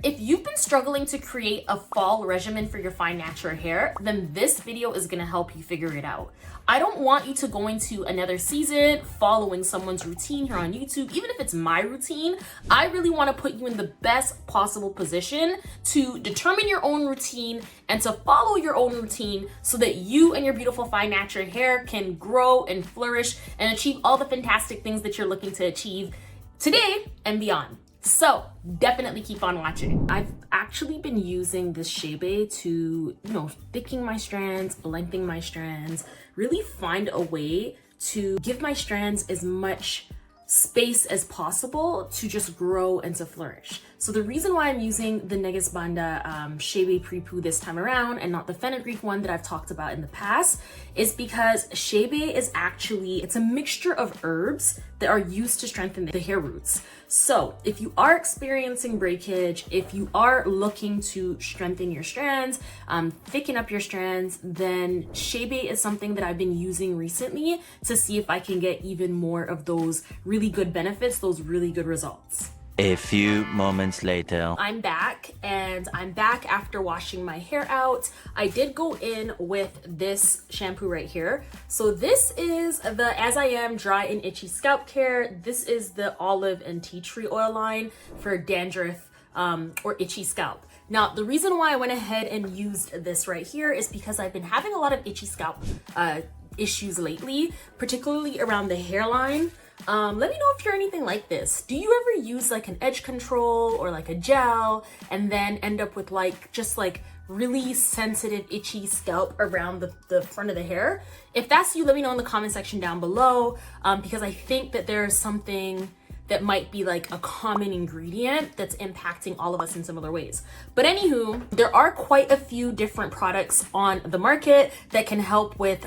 If you've been struggling to create a fall regimen for your fine natural hair, then this video is gonna help you figure it out. I don't want you to go into another season following someone's routine here on YouTube. Even if it's my routine, I really wanna put you in the best possible position to determine your own routine and to follow your own routine so that you and your beautiful fine natural hair can grow and flourish and achieve all the fantastic things that you're looking to achieve today and beyond. So definitely keep on watching. I've actually been using this Shampoo to, thicken my strands, lengthen my strands, really find a way to give my strands as much space as possible to just grow and to flourish. So the reason why I'm using the Negus Banda Shampoo Prepoo this time around and not the fenugreek one that I've talked about in the past is because Shampoo is actually, it's a mixture of herbs that are used to strengthen the hair roots. So if you are experiencing breakage, if you are looking to strengthen your strands, thicken up your strands, then Shampoo is something that I've been using recently to see if I can get even more of those really good benefits, those really good results. A few moments later. I'm back, and I'm back after washing my hair out. I did go in with this shampoo right here. So this is the As I Am Dry and Itchy Scalp Care. This is the olive and tea tree oil line for dandruff or itchy scalp. Now, the reason why I went ahead and used this right here is because I've been having a lot of itchy scalp issues lately, particularly around the hairline. Let me know if you're anything like this. Do you ever use like an edge control or like a gel and then end up with just really sensitive itchy scalp around the front of the hair? If that's you, let me know in the comment section down below, because I think that there's something that might be like a common ingredient that's impacting all of us in similar ways. But anywho, there are quite a few different products on the market that can help with,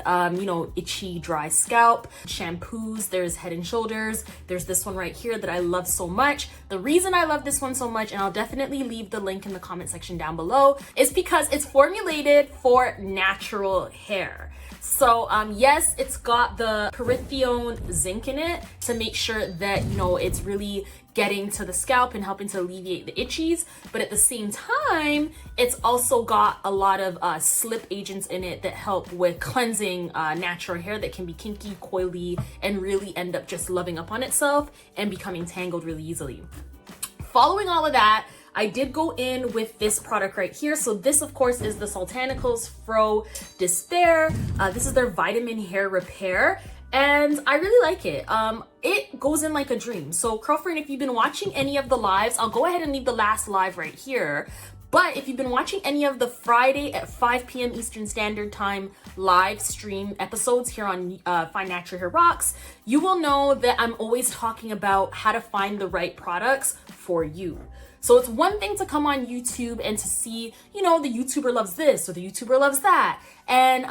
itchy, dry scalp. Shampoos, there's Head and Shoulders. There's this one right here that I love so much. The reason I love this one so much, and I'll definitely leave the link in the comment section down below, is because it's formulated for natural hair. So yes, it's got the parithione zinc in it to make sure that, it's really getting to the scalp and helping to alleviate the itchies. But at the same time, it's also got a lot of slip agents in it that help with cleansing natural hair that can be kinky, coily, and really end up just loving up on itself and becoming tangled really easily. Following all of that, I did go in with this product right here. So this, of course, is the Sultanicals Fro Despair. This is their vitamin hair repair, and I really like it. It goes in like a dream. So girlfriend, if you've been watching any of the lives, I'll go ahead and leave the last live right here. But if you've been watching any of the Friday at 5 p.m. Eastern Standard Time live stream episodes here on Fine Natural Hair Rocks, you will know that I'm always talking about how to find the right products for you. So it's one thing to come on YouTube and to see, the YouTuber loves this or the YouTuber loves that, and,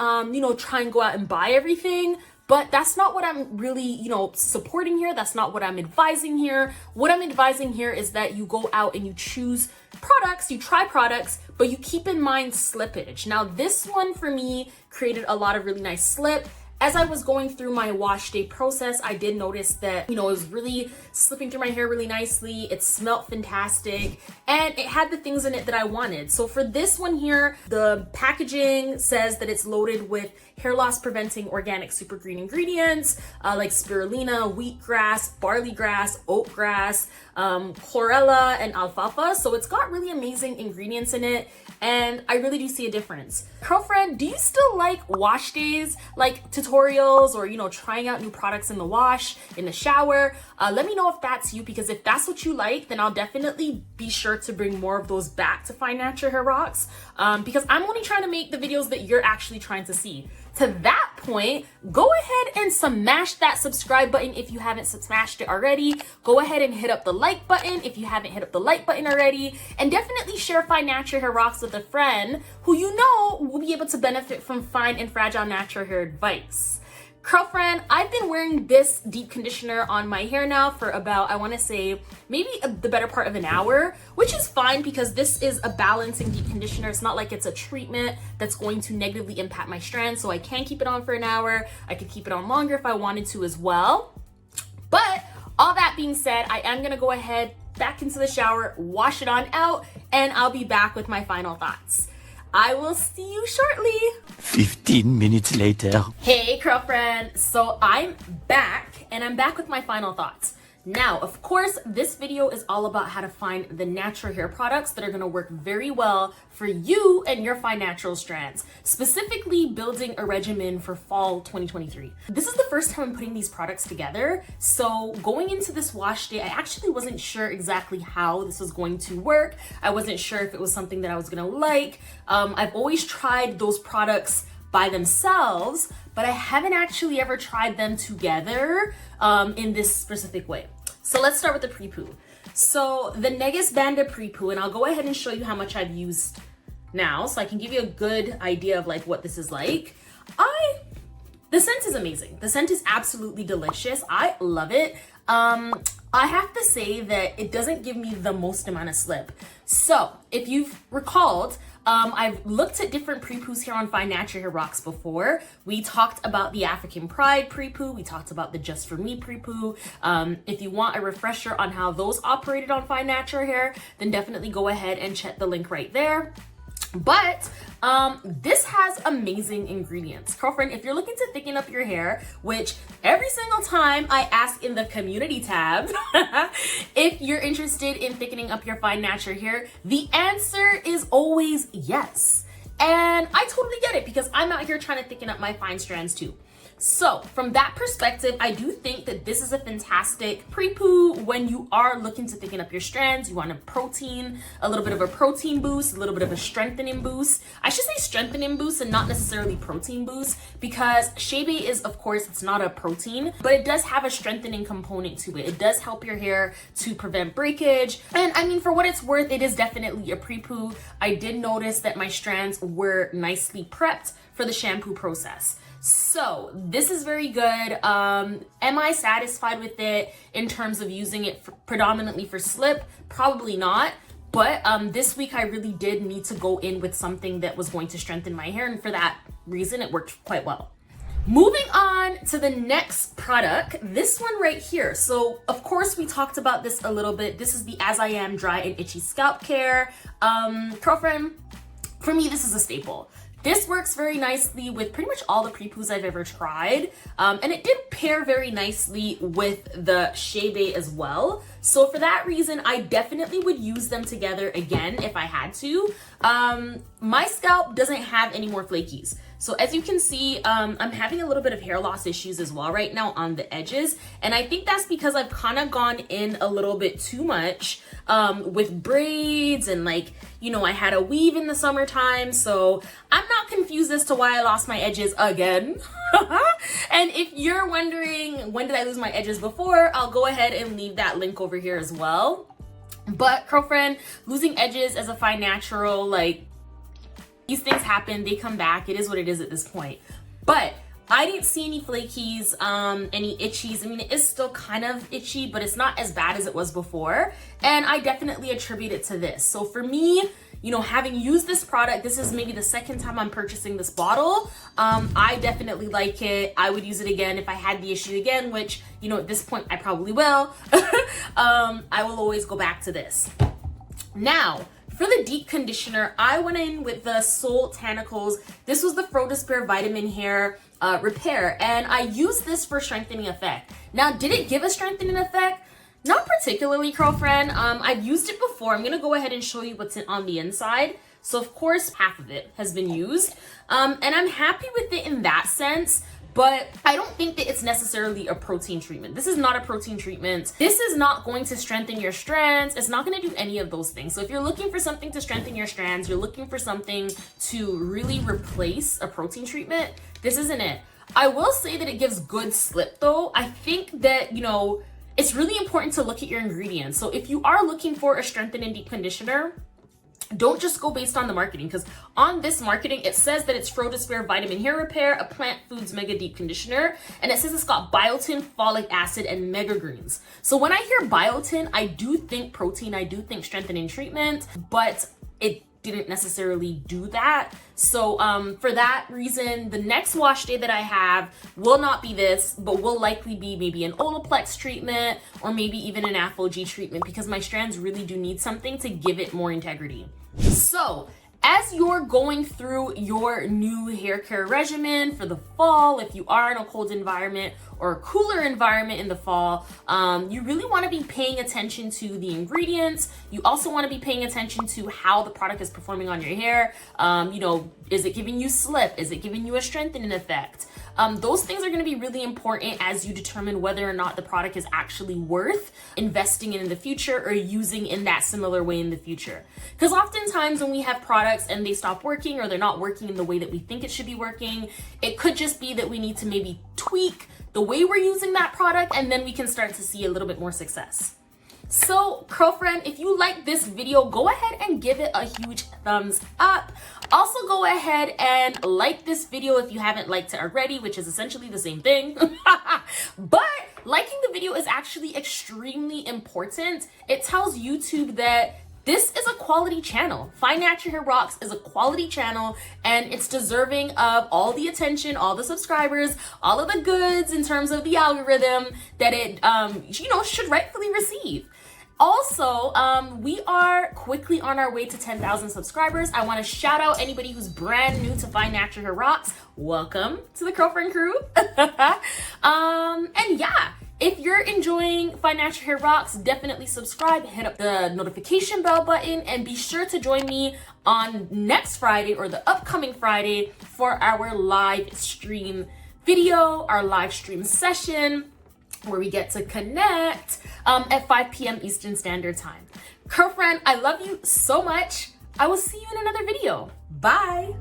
try and go out and buy everything. But that's not what I'm really, supporting here. That's not what I'm advising here. What I'm advising here is that you go out and you choose products, you try products, but you keep in mind slippage. Now, this one for me created a lot of really nice slip. As I was going through my wash day process, I did notice that, it was really slipping through my hair really nicely. It smelled fantastic, and it had the things in it that I wanted. So for this one here, the packaging says that it's loaded with hair loss preventing organic super green ingredients, like spirulina, wheatgrass, barley grass, oatgrass, chlorella, and alfalfa. So it's got really amazing ingredients in it, and I really do see a difference. Girlfriend, do you still like wash days, like tutorials or, trying out new products in the wash, in the shower? Let me know if that's you, because if that's what you like, then I'll definitely be sure to bring more of those back to Fine Natural Hair Rocks, because I'm only trying to make the videos that you're actually trying to see. To that point, go ahead and smash that subscribe button if you haven't smashed it already. Go ahead and hit up the like button if you haven't hit up the like button already. And definitely share Fine Natural Hair Rocks with a friend who will be able to benefit from fine and fragile natural hair advice. Girlfriend, I've been wearing this deep conditioner on my hair now for about, I want to say, maybe the better part of an hour, which is fine because this is a balancing deep conditioner. It's not like it's a treatment that's going to negatively impact my strands, so I can keep it on for an hour. I could keep it on longer if I wanted to as well. But all that being said, I am going to go ahead back into the shower, wash it on out, and I'll be back with my final thoughts. I will see you shortly. 15 minutes later. Hey, girlfriend. So I'm back, and I'm back with my final thoughts. Now, of course, this video is all about how to find the natural hair products that are going to work very well for you and your fine natural strands, specifically building a regimen for fall 2023. This is the first time I'm putting these products together. So going into this wash day, I actually wasn't sure exactly how this was going to work. I wasn't sure if it was something that I was going to like. I've always tried those products by themselves, but I haven't actually ever tried them together in this specific way. So let's start with the Prepoo. So the Negus Banda Prepoo, and I'll go ahead and show you how much I've used now so I can give you a good idea of like what this is like. The scent is amazing. The scent is absolutely delicious. I love it. I have to say that it doesn't give me the most amount of slip. So if you've recalled, I've looked at different Prepoos here on Fine Natural Hair Rocks before. We talked about the African Pride Prepoo. We talked about the Just For Me Prepoo. If you want a refresher on how those operated on Fine Natural Hair, then definitely go ahead and check the link right there. But this has amazing ingredients. Girlfriend, if you're looking to thicken up your hair, which every single time I ask in the community tab, if you're interested in thickening up your fine natural hair, the answer is always yes. And I totally get it because I'm out here trying to thicken up my fine strands too. So from that perspective, I do think that this is a fantastic Prepoo when you are looking to thicken up your strands. You want a little bit of a protein boost, a little bit of a strengthening boost. I should say strengthening boost and not necessarily protein boost, because shea butter is, of course, it's not a protein, but it does have a strengthening component to it. It does help your hair to prevent breakage. And I mean, for what it's worth, it is definitely a Prepoo. I did notice that my strands were nicely prepped for the shampoo process. So this is very good. Am I satisfied with it in terms of using it predominantly for slip? Probably not. But this week I really did need to go in with something that was going to strengthen my hair, and for that reason it worked quite well. Moving on to the next product, this one right here. So of course we talked about this a little bit. This is the As I Am Dry and Itchy Scalp Care. Girlfriend, for me this is a staple. This works very nicely with pretty much all the Prepoos I've ever tried. And it did pair very nicely with the shea butter as well. So for that reason, I definitely would use them together again if I had to. My scalp doesn't have any more flakies. So as you can see, I'm having a little bit of hair loss issues as well right now on the edges. And I think that's because I've kind of gone in a little bit too much with braids and like, you know, I had a weave in the summertime. So I'm not confused as to why I lost my edges again. And if you're wondering when did I lose my edges before, I'll go ahead and leave that link over here as well. But girlfriend, losing edges as a fine natural, like, these things happen, they come back. It is what it is at this point. But I didn't see any flakies, any itchies. I mean, it is still kind of itchy, but it's not as bad as it was before. And I definitely attribute it to this. So for me, you know, having used this product, this is maybe the second time I'm purchasing this bottle. I definitely like it. I would use it again if I had the issue again, which, you know, at this point I probably will. I will always go back to this. Now, for the deep conditioner, I went in with the Soul Tanicals. This was the Fro Despair Vitamin Hair Repair, and I used this for strengthening effect. Now, did it give a strengthening effect? Not particularly, girlfriend. I've used it before. I'm gonna go ahead and show you what's on the inside. So of course, half of it has been used, and I'm happy with it in that sense. But I don't think that it's necessarily a protein treatment. This is not a protein treatment. This is not going to strengthen your strands. It's not going to do any of those things. So if you're looking for something to strengthen your strands, you're looking for something to really replace a protein treatment, this isn't it. I will say that it gives good slip though. I think that, you know, it's really important to look at your ingredients. So if you are looking for a strengthening deep conditioner, don't just go based on the marketing, because on this marketing, it says that it's Fro Despair Vitamin Hair Repair, a plant foods mega deep conditioner. And it says it's got biotin, folic acid, and mega greens. So when I hear biotin, I do think protein, I do think strengthening treatment, but it didn't necessarily do that. So for that reason, the next wash day that I have will not be this, but will likely be maybe an Olaplex treatment or maybe even an AFOG treatment, because my strands really do need something to give it more integrity. So as you're going through your new hair care regimen for the fall, if you are in a cold environment or a cooler environment in the fall, you really want to be paying attention to the ingredients. You also want to be paying attention to how the product is performing on your hair. You know, is it giving you slip? Is it giving you a strengthening effect? Those things are going to be really important as you determine whether or not the product is actually worth investing in the future or using in that similar way in the future. Because oftentimes when we have products and they stop working or they're not working in the way that we think it should be working, it could just be that we need to maybe tweak the way we're using that product, and then we can start to see a little bit more success. So, girlfriend, if you like this video, go ahead and give it a huge thumbs up. Also, go ahead and like this video if you haven't liked it already, which is essentially the same thing. But liking the video is actually extremely important. It tells YouTube that this is a quality channel. Fine Natural Hair Rocks is a quality channel, and it's deserving of all the attention, all the subscribers, all of the goods in terms of the algorithm that it should rightfully receive. Also, we are quickly on our way to 10,000 subscribers. I want to shout out anybody who's brand new to Fine Natural Hair Rocks. Welcome to the Girlfriend Crew. And yeah, if you're enjoying Fine Natural Hair Rocks, definitely subscribe, hit up the notification bell button, and be sure to join me on next Friday or the upcoming Friday for our live stream video, our live stream session, where we get to connect at 5 p.m. Eastern Standard Time. Girlfriend, I love you so much. I will see you in another video. Bye.